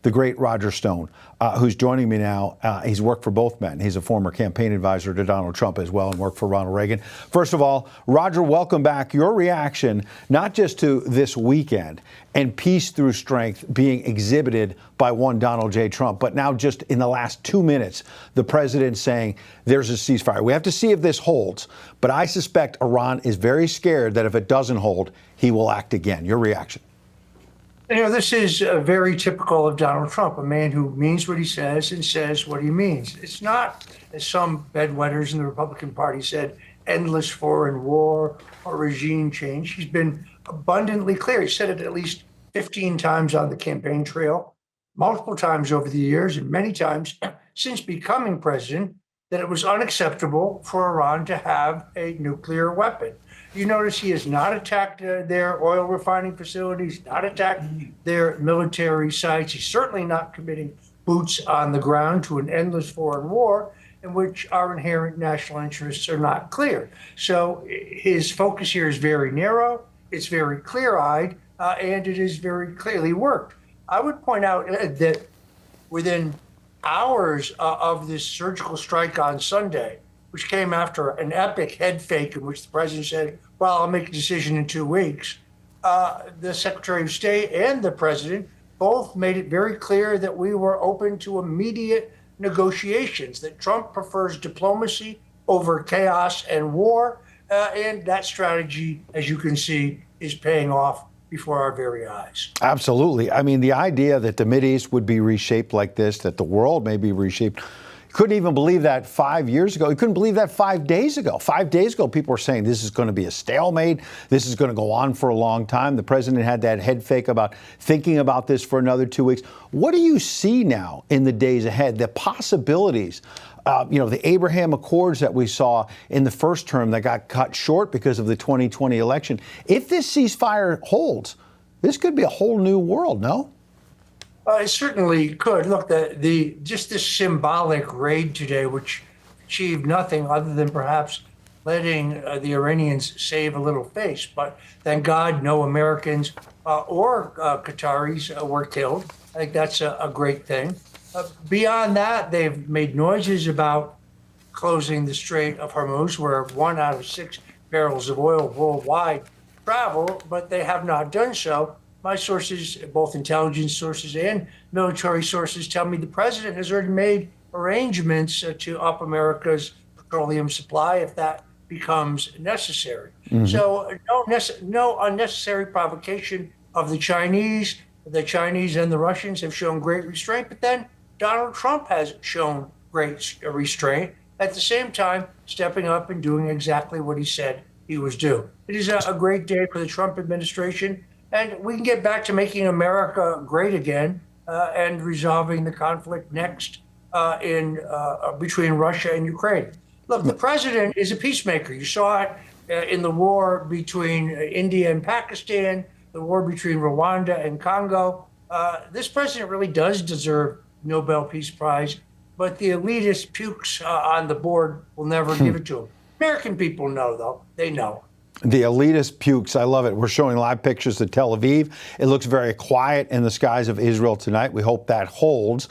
the great Roger Stone, who's joining me now. He's worked for both men. He's a former campaign advisor to Donald Trump as well and worked for Ronald Reagan. First of all, Roger, welcome back. Your reaction, not just to this weekend and peace through strength being exhibited by one Donald J. Trump, but now just in the last 2 minutes, the president saying there's a ceasefire. We have to see if this holds, but I suspect Iran is very scared that if it doesn't hold, he will act again. Your reaction? You know, this is very typical of Donald Trump, a man who means what he says and says what he means. It's not, as some bedwetters in the Republican Party said, endless foreign war or regime change. He's been abundantly clear. He said it at least 15 times on the campaign trail, multiple times over the years, and many times since becoming president, that it was unacceptable for Iran to have a nuclear weapon. You notice he has not attacked their oil refining facilities, not attacked their military sites. He's certainly not committing boots on the ground to an endless foreign war in which our inherent national interests are not clear. So his focus here is very narrow, it's very clear-eyed, and it is very clearly worked. I would point out that within hours of this surgical strike on Sunday, which came after an epic head fake in which the president said, well, I'll make a decision in 2 weeks. The Secretary of State and the president both made it very clear that we were open to immediate negotiations, that Trump prefers diplomacy over chaos and war. And that strategy, as you can see, is paying off before our very eyes. Absolutely. I mean, the idea that the Mideast would be reshaped like this, that the world may be reshaped, couldn't even believe that 5 years ago. You couldn't believe that 5 days ago. 5 days ago, people were saying this is going to be a stalemate. This is going to go on for a long time. The president had that head fake about thinking about this for another 2 weeks. What do you see now in the days ahead, the possibilities? The Abraham Accords that we saw in the first term that got cut short because of the 2020 election. If this ceasefire holds, this could be a whole new world, no? It certainly could. Look, just this symbolic raid today, which achieved nothing other than perhaps letting the Iranians save a little face. But thank God no Americans or Qataris were killed. I think that's a great thing. Beyond that, they've made noises about closing the Strait of Hormuz, where 1 out of 6 barrels of oil worldwide travel, but they have not done so. My sources, both intelligence sources and military sources, tell me the president has already made arrangements to up America's petroleum supply if that becomes necessary. Mm-hmm. So no unnecessary provocation of the Chinese. The Chinese and the Russians have shown great restraint, but then Donald Trump has shown great restraint, at the same time stepping up and doing exactly what he said he was due. It is a great day for the Trump administration, and we can get back to making America great again and resolving the conflict next between Russia and Ukraine. Look, the president is a peacemaker. You saw it in the war between India and Pakistan, the war between Rwanda and Congo. This president really does deserve Nobel Peace Prize, but the elitist pukes on the board will never give it to him. American people know, though. They know. The elitist pukes. I love it. We're showing live pictures of Tel Aviv. It looks very quiet in the skies of Israel tonight. We hope that holds.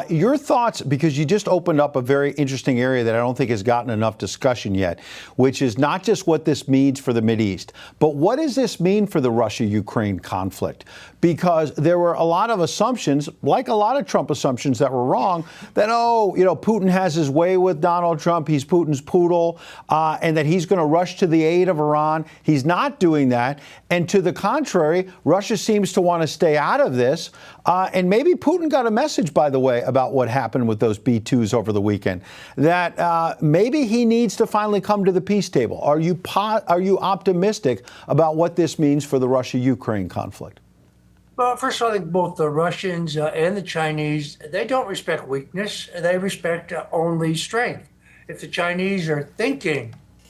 Your thoughts, because you just opened up a very interesting area that I don't think has gotten enough discussion yet, which is not just what this means for the Mideast, but what does this mean for the Russia-Ukraine conflict? Because there were a lot of assumptions, like a lot of Trump assumptions that were wrong, that, Putin has his way with Donald Trump, he's Putin's poodle, and that he's going to rush to the aid of Iran. He's not doing that. And to the contrary, Russia seems to want to stay out of this. And maybe Putin got a message, by the way, about what happened with those B-2s over the weekend, that maybe he needs to finally come to the peace table. Are you optimistic about what this means for the Russia-Ukraine conflict? Well, first of all, I think both the Russians and the Chinese, they don't respect weakness. They respect only strength. If the Chinese are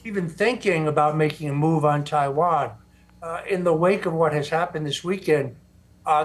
even thinking about making a move on Taiwan, in the wake of what has happened this weekend,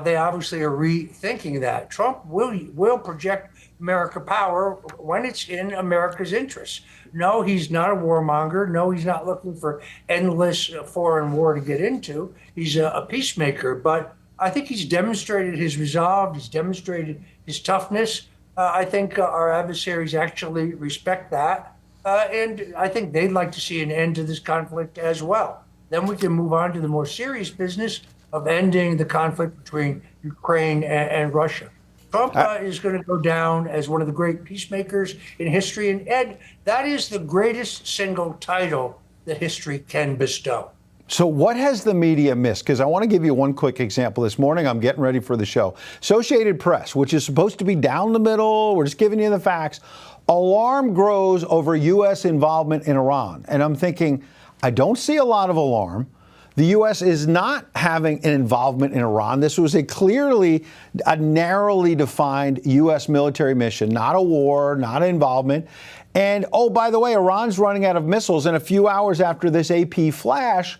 they obviously are rethinking that. Trump will project America power when it's in America's interests. No, he's not a warmonger. No, he's not looking for endless foreign war to get into. He's a peacemaker. But I think he's demonstrated his resolve. He's demonstrated his toughness. I think our adversaries actually respect that. And I think they'd like to see an end to this conflict as well. Then we can move on to the more serious business of ending the conflict between Ukraine and Russia. Trump is going to go down as one of the great peacemakers in history. And Ed, that is the greatest single title that history can bestow. So what has the media missed? Because I want to give you one quick example. This morning, I'm getting ready for the show. Associated Press, which is supposed to be down the middle, we're just giving you the facts. Alarm grows over U.S. involvement in Iran. And I'm thinking, I don't see a lot of alarm. The U.S. is not having an involvement in Iran. This was a narrowly defined U.S. military mission, not a war, not an involvement. And, oh, by the way, Iran's running out of missiles. And a few hours after this AP flash,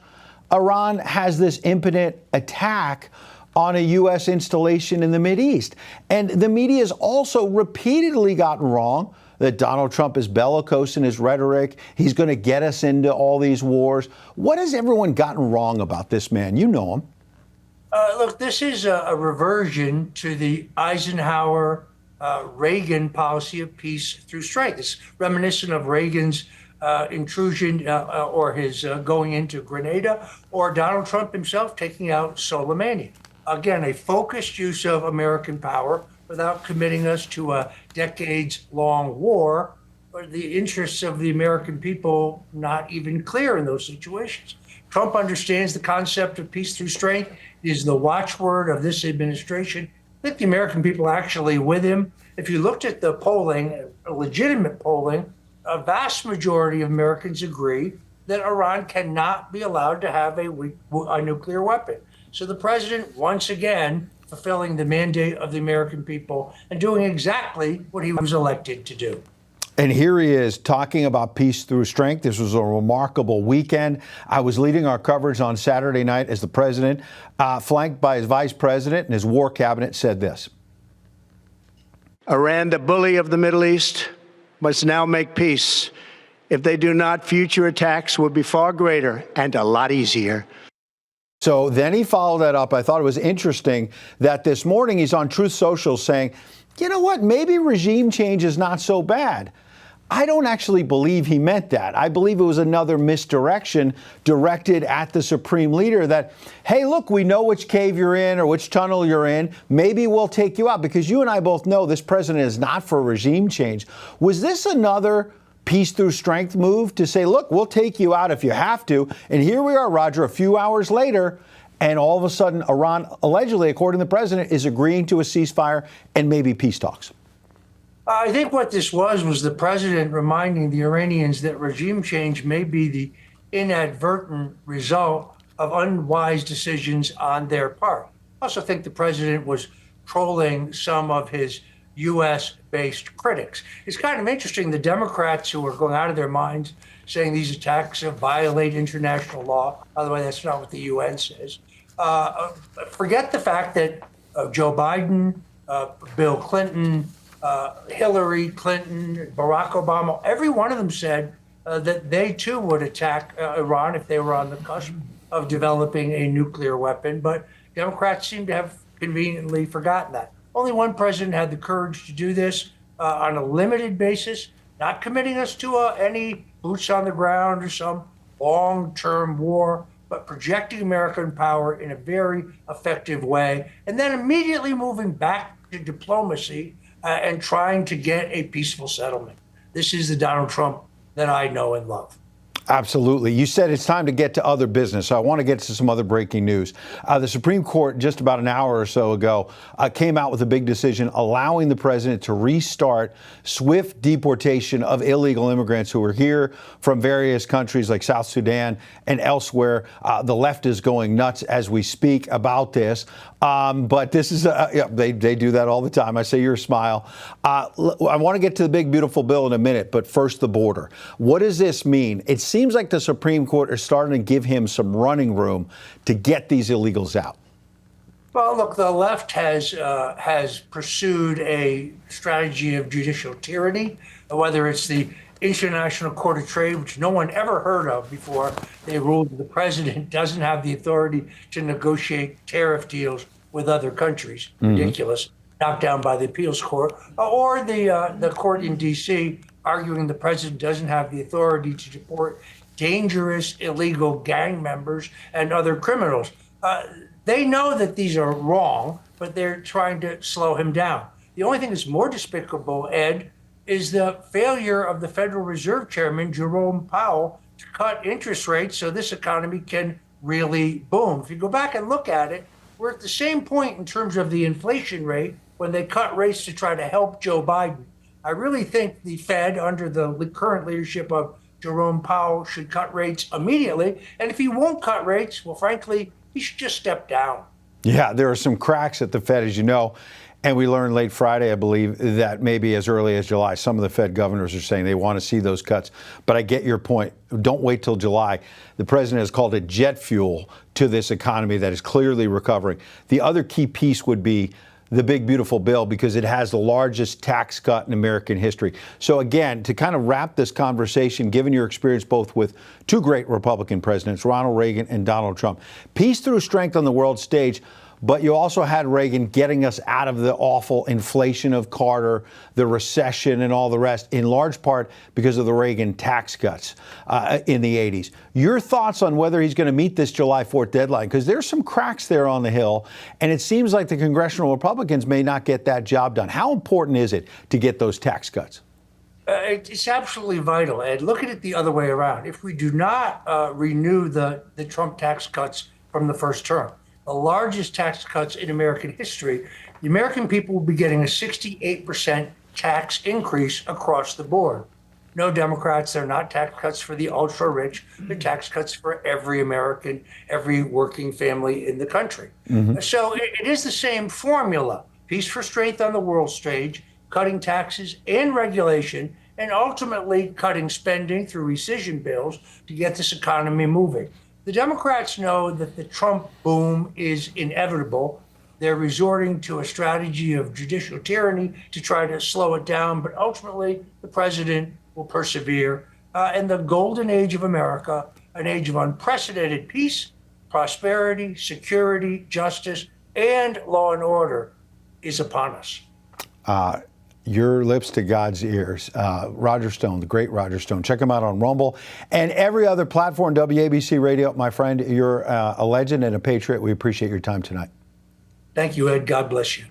Iran has this impotent attack on a U.S. installation in the Mideast. And the media has also repeatedly gotten wrong that Donald Trump is bellicose in his rhetoric. He's going to get us into all these wars. What has everyone gotten wrong about this man? You know him. Look, this is a reversion to the Eisenhower Reagan policy of peace through strength. It's reminiscent of Reagan's intrusion or his going into Grenada, or Donald Trump himself taking out Soleimani. Again, a focused use of American power without committing us to a decades-long war, or the interests of the American people not even clear in those situations. Trump understands the concept of peace through strength. It is the watchword of this administration. I think the American people are actually with him. If you looked at the polling, legitimate polling, a vast majority of Americans agree that Iran cannot be allowed to have a nuclear weapon. So the president, once again, fulfilling the mandate of the American people and doing exactly what he was elected to do. And here he is talking about peace through strength. This was a remarkable weekend. I was leading our coverage on Saturday night as the president, flanked by his vice president, and his war cabinet said this. Iran, the bully of the Middle East, must now make peace. If they do not, future attacks will be far greater and a lot easier. So then he followed that up. I thought it was interesting that this morning he's on Truth Social saying, you know what, maybe regime change is not so bad. I don't actually believe he meant that. I believe it was another misdirection directed at the supreme leader that, hey, look, we know which cave you're in or which tunnel you're in. Maybe we'll take you out, because you and I both know this president is not for regime change. Was this another peace through strength move to say, look, we'll take you out if you have to? And here we are, Roger, a few hours later, and all of a sudden Iran, allegedly, according to the president, is agreeing to a ceasefire and maybe peace talks. I think what this was the president reminding the Iranians that regime change may be the inadvertent result of unwise decisions on their part. I also think the president was trolling some of his U.S.-based critics. It's kind of interesting, the Democrats who are going out of their minds saying these attacks violate international law. By the way, that's not what the UN says. Forget the fact that Joe Biden, Bill Clinton, Hillary Clinton, Barack Obama, every one of them said that they too would attack Iran if they were on the cusp of developing a nuclear weapon. But Democrats seem to have conveniently forgotten that. Only one president had the courage to do this on a limited basis, not committing us to any boots on the ground or some long-term war, but projecting American power in a very effective way, and then immediately moving back to diplomacy and trying to get a peaceful settlement. This is the Donald Trump that I know and love. Absolutely. You said it's time to get to other business. So I want to get to some other breaking news. The Supreme Court, just about an hour or so ago, came out with a big decision allowing the president to restart swift deportation of illegal immigrants who are here from various countries like South Sudan and elsewhere. The left is going nuts as we speak about this. But this is, they do that all the time. I say your smile. I want to get to the big, beautiful bill in a minute, but first the border. What does this mean? It seems like the Supreme Court is starting to give him some running room to get these illegals out. Well, look, the left has pursued a strategy of judicial tyranny, whether it's the International Court of Trade, which no one ever heard of before they ruled that the president doesn't have the authority to negotiate tariff deals with other countries. Ridiculous. Knocked down by the appeals court, or the court in D.C. arguing the president doesn't have the authority to deport dangerous illegal gang members and other criminals. They know that these are wrong, but they're trying to slow him down. The only thing that's more despicable, Ed, is the failure of the Federal Reserve Chairman, Jerome Powell, to cut interest rates so this economy can really boom. If you go back and look at it, we're at the same point in terms of the inflation rate when they cut rates to try to help Joe Biden. I really think the Fed, under the current leadership of Jerome Powell, should cut rates immediately. And if he won't cut rates, well, frankly, he should just step down. Yeah, there are some cracks at the Fed, as you know. And we learned late Friday, I believe, that maybe as early as July, some of the Fed governors are saying they want to see those cuts. But I get your point. Don't wait till July. The president has called it jet fuel to this economy that is clearly recovering. The other key piece would be the big, beautiful bill, because it has the largest tax cut in American history. So again, to kind of wrap this conversation, given your experience both with two great Republican presidents, Ronald Reagan and Donald Trump, peace through strength on the world stage. But you also had Reagan getting us out of the awful inflation of Carter, the recession, and all the rest, in large part because of the Reagan tax cuts in the 80s. Your thoughts on whether he's going to meet this July 4th deadline? Because there's some cracks there on the Hill, and it seems like the congressional Republicans may not get that job done. How important is it to get those tax cuts? It's absolutely vital, Ed. Look at it the other way around. If we do not renew the Trump tax cuts from the first term, the largest tax cuts in American history, the American people will be getting a 68% tax increase across the board. No, Democrats, they're not tax cuts for the ultra rich. They're tax cuts for every American, every working family in the country. So it is the same formula. Peace for strength on the world stage, cutting taxes and regulation, and ultimately cutting spending through rescission bills to get this economy moving. The Democrats know that the Trump boom is inevitable. They're resorting to a strategy of judicial tyranny to try to slow it down, but ultimately the president will persevere. And the golden age of America, an age of unprecedented peace, prosperity, security, justice, and law and order, is upon us. Your lips to God's ears. Roger Stone, the great Roger Stone. Check him out on Rumble and every other platform, WABC Radio. My friend, you're a legend and a patriot. We appreciate your time tonight. Thank you, Ed. God bless you.